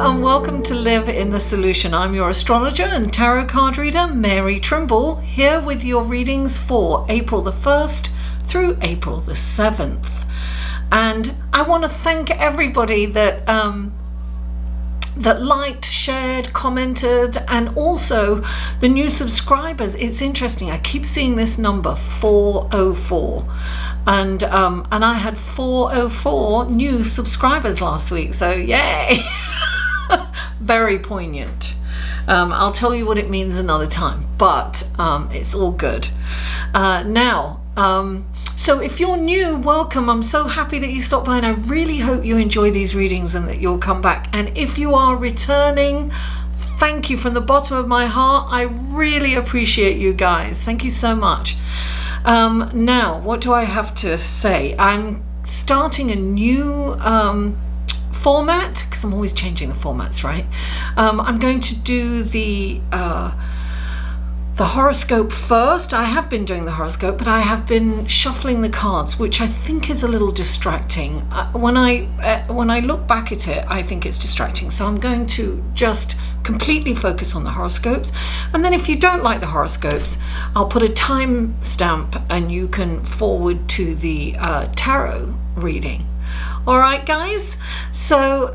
and welcome to Live in the Solution. I'm your astrologer and tarot card reader, Mary Trimble, here with your readings for April the 1st through April the 7th. And I want to thank everybody that that liked, shared, commented, and also the new subscribers. It's interesting, I keep seeing this number 404, and I had 404 new subscribers last week, so yay. Very poignant. I'll tell you what it means another time, but it's all good. So if you're new, welcome. I'm so happy that you stopped by, and I really hope you enjoy these readings and that you'll come back. And if you are returning, thank you from the bottom of my heart. I really appreciate you guys. Thank you so much. Now, what do I have to say? I'm starting a new format, because I'm always changing the formats, right? I'm going to do the horoscope first. I have been doing the horoscope, but I have been shuffling the cards, which I think is a little distracting. When I look back at it, I think it's distracting. So I'm going to just completely focus on the horoscopes. And then if you don't like the horoscopes, I'll put a time stamp and you can forward to the tarot reading. All right, guys? So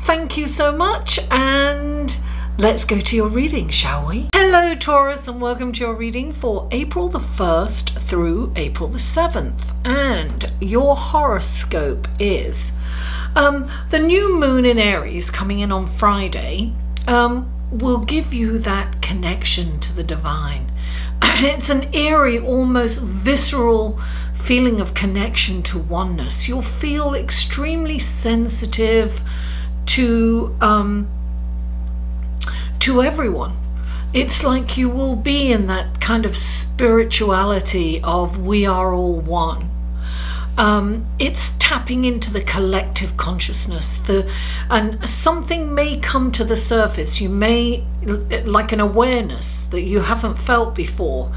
thank you so much, and let's go to your reading, shall we? Hello, Taurus, and welcome to your reading for April the 1st through April the 7th. And your horoscope is the new moon in Aries coming in on Friday will give you that connection to the divine. It's an eerie, almost visceral feeling of connection to oneness. You'll feel extremely sensitive to everyone. It's like you will be in that kind of spirituality of we are all one. It's tapping into the collective consciousness, and something may come to the surface. You may, like an awareness that you haven't felt before,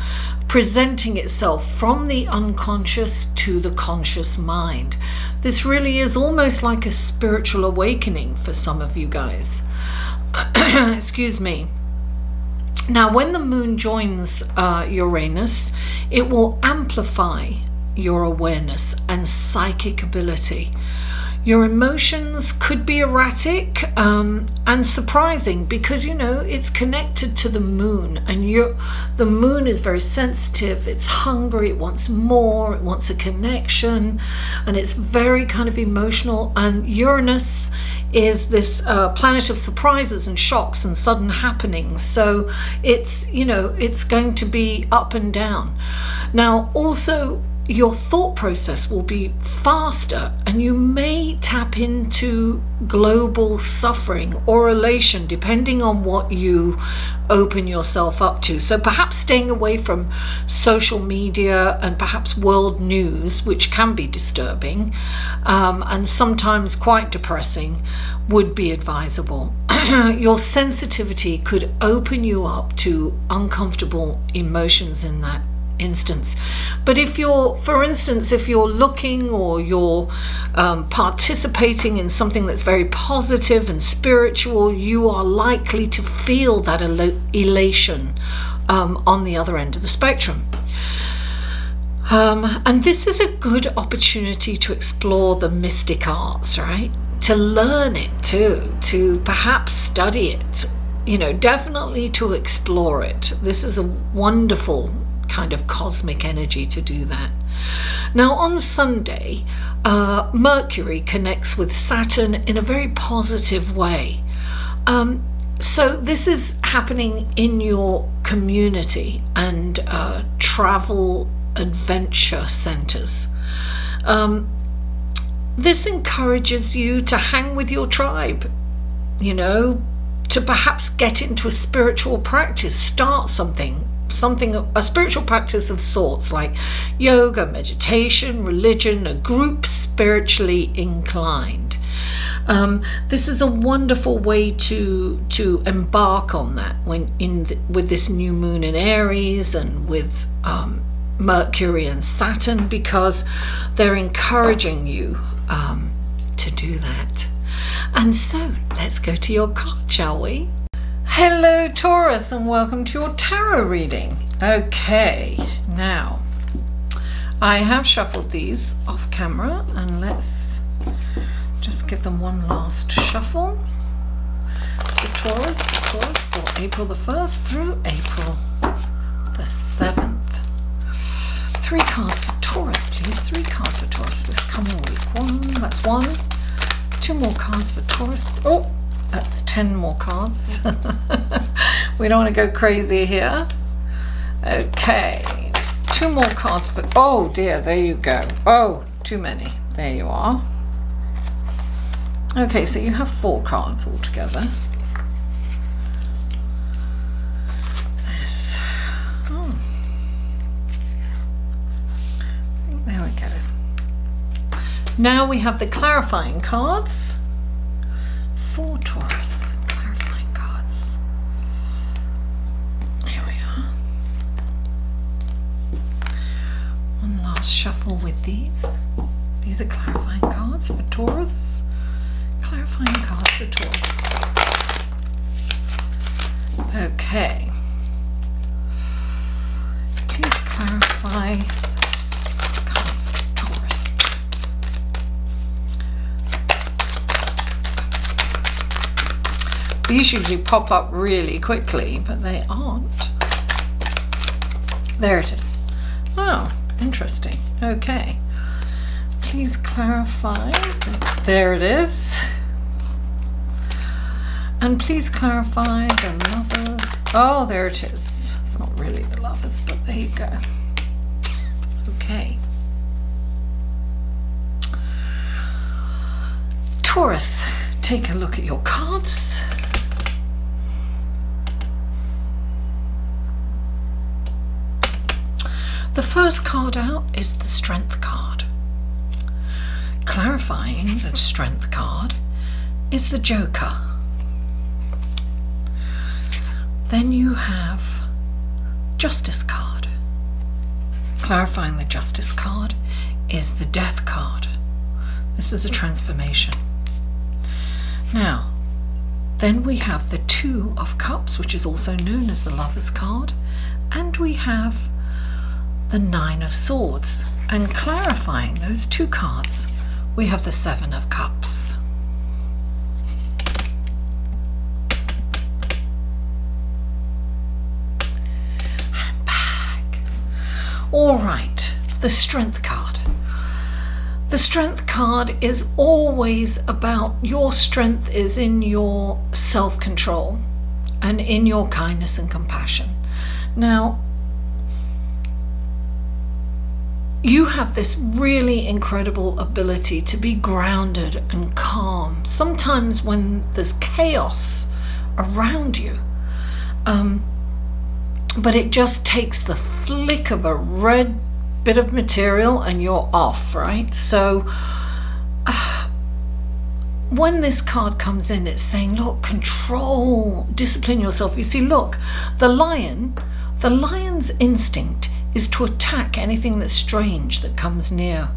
presenting itself from the unconscious to the conscious mind. This really is almost like a spiritual awakening for some of you guys. Excuse me. Now, when the moon joins Uranus, it will amplify your awareness and psychic ability. Your emotions could be erratic and surprising because, you know, it's connected to the moon, and the moon is very sensitive. It's hungry, it wants more, it wants a connection, and it's very kind of emotional. And Uranus is this planet of surprises and shocks and sudden happenings. So it's, you know, it's going to be up and down. Now, also, your thought process will be faster, and you may tap into global suffering or elation depending on what you open yourself up to. So perhaps staying away from social media and perhaps world news, which can be disturbing and sometimes quite depressing, would be advisable. Your sensitivity could open you up to uncomfortable emotions in that instance. But if you're, for instance, if you're looking or you're participating in something that's very positive and spiritual, you are likely to feel that elation on the other end of the spectrum. And this is a good opportunity to explore the mystic arts, right? To learn it too, to perhaps study it, you know, definitely to explore it. This is a wonderful kind of cosmic energy to do that. Now, on Sunday, Mercury connects with Saturn in a very positive way. So this is happening in your community and travel adventure centers. This encourages you to hang with your tribe, you know, to perhaps get into a spiritual practice, start something, a spiritual practice of sorts, like yoga, meditation, religion, a group spiritually inclined. This is a wonderful way to embark on that with this new moon in Aries and with Mercury and Saturn, because they're encouraging you to do that. And so let's go to your card, shall we? Hello Taurus, and welcome to your tarot reading. Okay, now I have shuffled these off camera, and let's just give them one last shuffle. It's for Taurus, for April the 1st through April the 7th. 3 cards for Taurus, please. 3 cards for Taurus for this coming week. 1, that's 1. 2 more cards for Taurus. Oh, that's 10 more cards. We don't want to go crazy here. Okay, 2 more cards for, oh dear, there you go. Oh, too many. There you are. Okay, so you have 4 cards altogether. This. Oh. There we go. Now we have the clarifying cards for Taurus. Clarifying cards. Here we are. One last shuffle with these. These are clarifying cards for Taurus. Clarifying cards for Taurus. Okay. Please clarify this card for Taurus. These usually pop up really quickly, but they aren't. There it is. Oh, interesting. Okay. Please clarify. There it is. And please clarify the lovers. Oh, there it is. It's not really the lovers, but there you go. Okay. Taurus, take a look at your cards. The first card out is the Strength card. Clarifying the Strength card is the Joker. Then you have Justice card. Clarifying the Justice card is the Death card. This is a transformation. Now, then we have the 2 of Cups, which is also known as the Lovers card, and we have the 9 of Swords. And clarifying those 2 cards, we have the 7 of Cups. I'm back. All right, the Strength card. The Strength card is always about your strength is in your self-control and in your kindness and compassion. Now, you have this really incredible ability to be grounded and calm. Sometimes when there's chaos around you, but it just takes the flick of a red bit of material and you're off, right? So when this card comes in, it's saying, look, control, discipline yourself. You see, look, the lion's instinct is to attack anything that's strange that comes near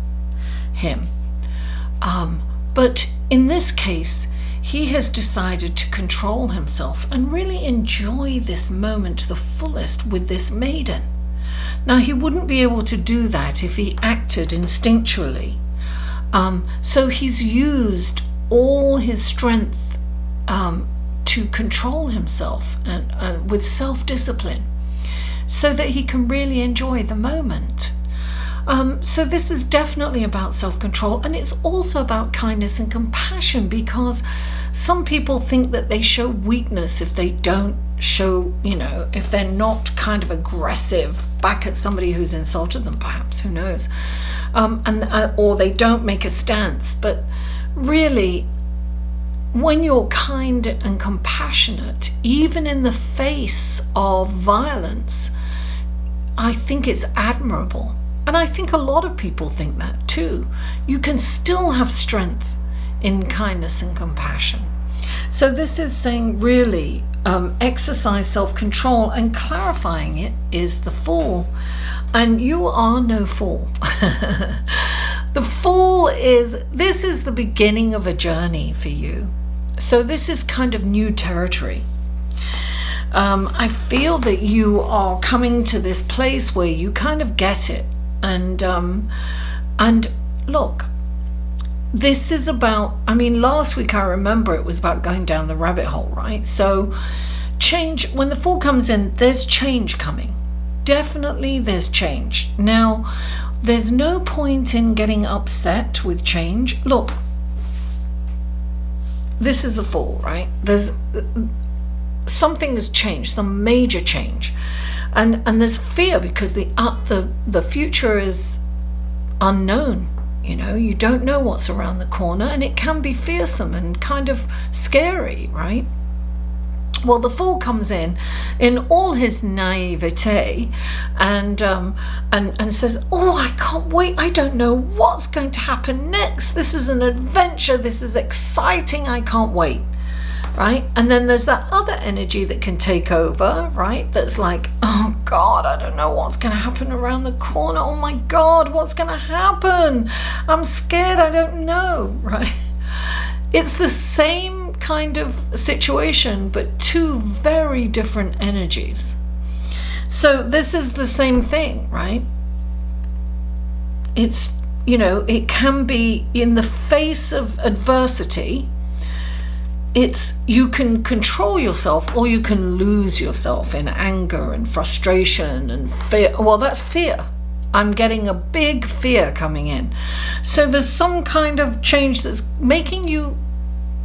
him. But in this case, he has decided to control himself and really enjoy this moment to the fullest with this maiden. Now, he wouldn't be able to do that if he acted instinctually. So he's used all his strength to control himself and with self-discipline, so that he can really enjoy the moment. So this is definitely about self-control, and it's also about kindness and compassion, because some people think that they show weakness if they don't show, you know, if they're not kind of aggressive back at somebody who's insulted them, perhaps, who knows, or they don't make a stance. But really, when you're kind and compassionate, even in the face of violence, I think it's admirable. And I think a lot of people think that too. You can still have strength in kindness and compassion. So this is saying, really, exercise self-control, and clarifying it is the Fool. And you are no fool. The Fool is, this is the beginning of a journey for you. So this is kind of new territory. I feel that you are coming to this place where you kind of get it. And look, this is about, I mean, last week I remember it was about going down the rabbit hole, right? So change, when the Fool comes in, there's change coming. Definitely there's change. Now, there's no point in getting upset with change. Look, this is the Fool, right? There's something has changed, some major change, and there's fear because the future is unknown. You know, you don't know what's around the corner, and it can be fearsome and kind of scary, right? Well, the Fool comes in all his naivete and says, oh, I can't wait, I don't know what's going to happen next, this is an adventure, this is exciting, I can't wait, right? And then there's that other energy that can take over, right? That's like, oh God, I don't know what's going to happen around the corner, oh my God, what's going to happen, I'm scared, I don't know, right? It's the same kind of situation, but two very different energies. So this is the same thing, right? It's, you know, it can be in the face of adversity. It's, you can control yourself or you can lose yourself in anger and frustration and fear. Well, that's fear. I'm getting a big fear coming in. So there's some kind of change that's making you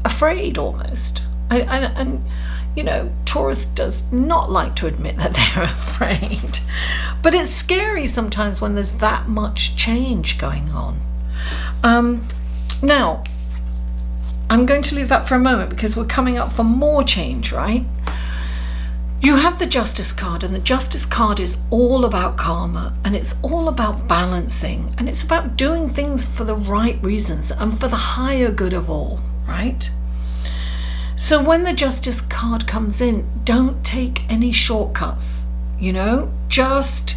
afraid almost. And you know, Taurus does not like to admit that they're afraid. But it's scary sometimes when there's that much change going on. Now, I'm going to leave that for a moment because we're coming up for more change, right? You have the Justice card, and the Justice card is all about karma, and it's all about balancing, and it's about doing things for the right reasons and for the higher good of all, right? So when the Justice card comes in, don't take any shortcuts, you know? Just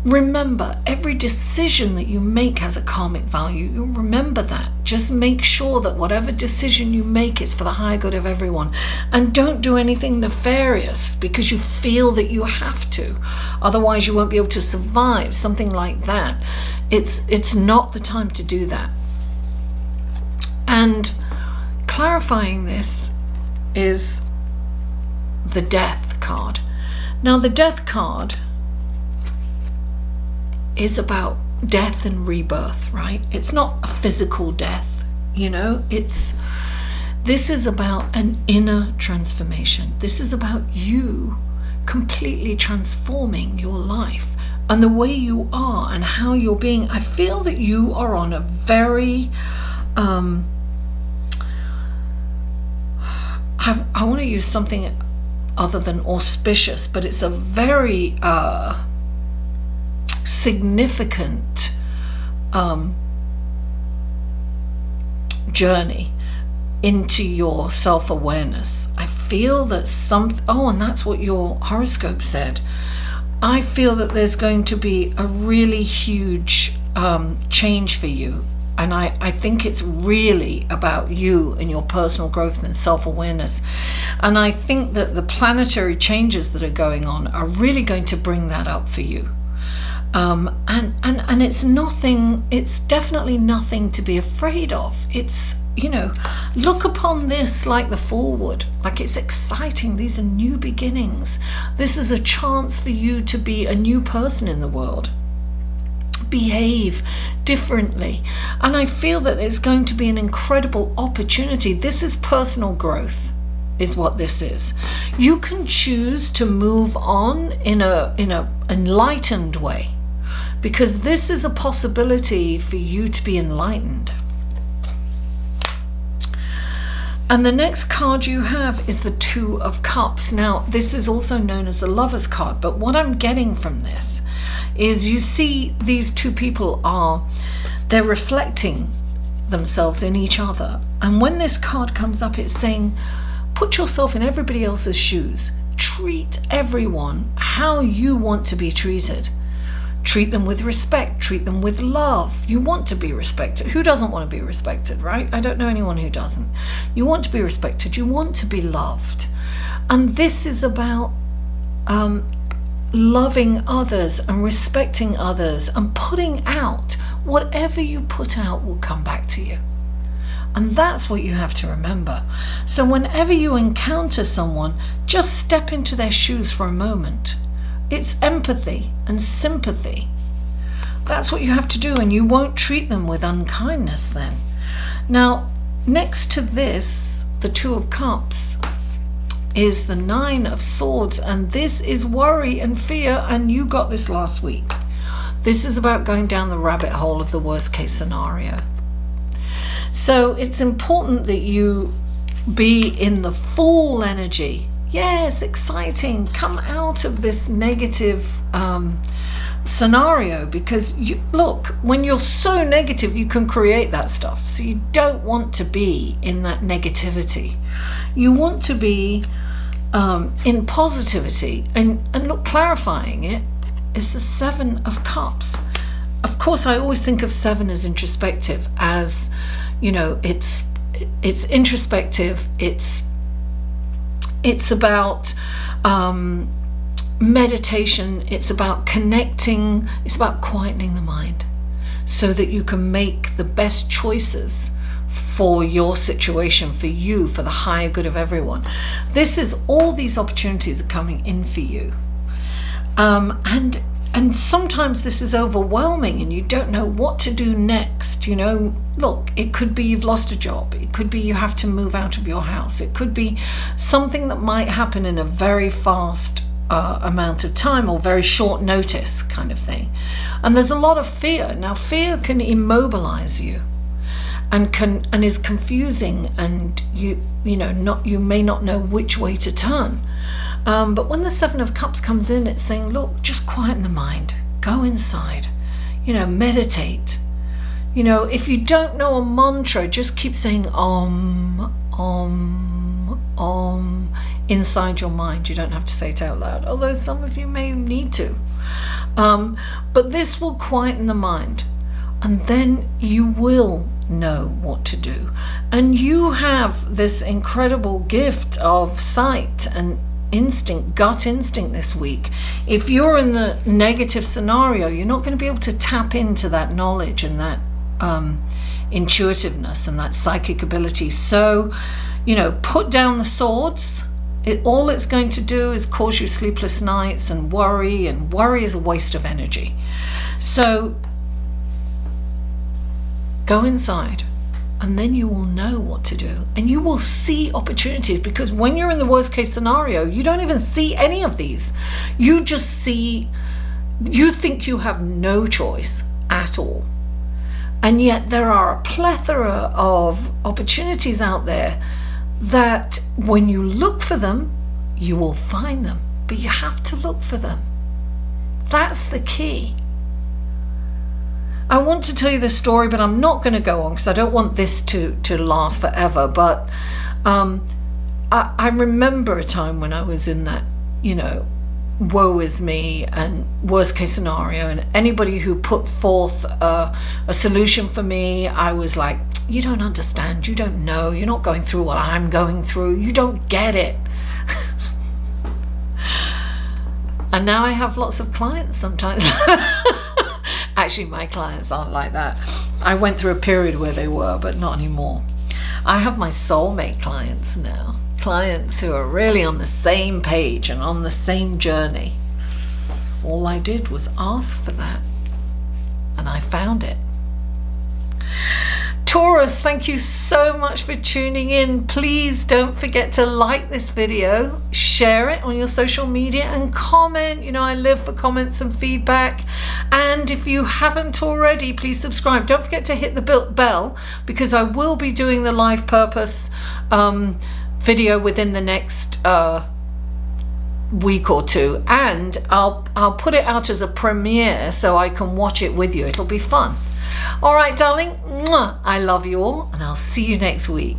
remember, every decision that you make has a karmic value. You remember that. Just make sure that whatever decision you make is for the higher good of everyone. And don't do anything nefarious because you feel that you have to. Otherwise, you won't be able to survive. Something like that. It's not the time to do that. And clarifying this is the Death card. Now, the Death card is about death and rebirth, right? It's not a physical death, you know, this is about an inner transformation. This is about you completely transforming your life and the way you are and how you're being. I feel that you are on a very I want to use something other than auspicious, but it's a very significant journey into your self-awareness. I feel that and that's what your horoscope said. I feel that there's going to be a really huge change for you, and I think it's really about you and your personal growth and self-awareness. And I think that the planetary changes that are going on are really going to bring that up for you. And it's definitely nothing to be afraid of. It's, you know, look upon this like the Fool would, like it's exciting. These are new beginnings. This is a chance for you to be a new person in the world. Behave differently. And I feel that it's going to be an incredible opportunity. This is personal growth, is what this is. You can choose to move on in a enlightened way, because this is a possibility for you to be enlightened. And the next card you have is the Two of Cups. Now, this is also known as the Lover's card, but what I'm getting from this is you see these two people they're reflecting themselves in each other. And when this card comes up, it's saying, put yourself in everybody else's shoes. Treat everyone how you want to be treated. Treat them with respect, treat them with love. You want to be respected. Who doesn't want to be respected, right? I don't know anyone who doesn't. You want to be respected, you want to be loved. And this is about loving others and respecting others and putting out. Whatever you put out will come back to you. And that's what you have to remember. So whenever you encounter someone, just step into their shoes for a moment. It's empathy and sympathy. That's what you have to do, and you won't treat them with unkindness then. Now, next to this, the Two of Cups, is the Nine of Swords, and this is worry and fear, and you got this last week. This is about going down the rabbit hole of the worst case scenario. So it's important that you be in the full energy. Yes, exciting. Come out of this negative scenario, because look, when you're so negative, you can create that stuff. So you don't want to be in that negativity. You want to be in positivity, and look, clarifying it is the Seven of Cups. Of course, I always think of seven as introspective, as, you know, it's introspective, it's about meditation, it's about connecting, it's about quietening the mind so that you can make the best choices for your situation, for you, for the higher good of everyone. This is, all these opportunities are coming in for you. And sometimes this is overwhelming and you don't know what to do next. You know, look, it could be you've lost a job. It could be you have to move out of your house. It could be something that might happen in a very fast amount of time, or very short notice kind of thing. And there's a lot of fear. Now, fear can immobilize you and is confusing, and you may not know which way to turn. But when the Seven of Cups comes in, it's saying, look, just quieten the mind, go inside, meditate. If you don't know a mantra, just keep saying om, om, om inside your mind. You don't have to say it out loud, although some of you may need to. But this will quieten the mind, and then you will know what to do. And you have this incredible gift of sight and instinct, gut instinct this week. If you're in the negative scenario, you're not going to be able to tap into that knowledge and that intuitiveness and that psychic ability. So, put down the swords. All it's going to do is cause you sleepless nights and worry is a waste of energy. So go inside, and then you will know what to do, and you will see opportunities, because when you're in the worst case scenario, you don't even see any of these. You just see, you think you have no choice at all. And yet there are a plethora of opportunities out there that when you look for them, you will find them, but you have to look for them. That's the key. I want to tell you this story, but I'm not going to go on because I don't want this to last forever. But I remember a time when I was in that, woe is me and worst case scenario, and anybody who put forth a solution for me, I was like, you don't understand, you don't know, you're not going through what I'm going through, you don't get it. And now I have lots of clients sometimes. Actually, my clients aren't like that. I went through a period where they were, but not anymore. I have my soulmate clients now. Clients who are really on the same page and on the same journey. All I did was ask for that, and I found it. Taurus, thank you so much for tuning in. Please don't forget to like this video, share it on your social media, and comment. I live for comments and feedback. And if you haven't already, please subscribe. Don't forget to hit the bell, because I will be doing the life purpose video within the next week or two, and I'll put it out as a premiere so I can watch it with you. It'll be fun. All right, darling, I love you all, and I'll see you next week.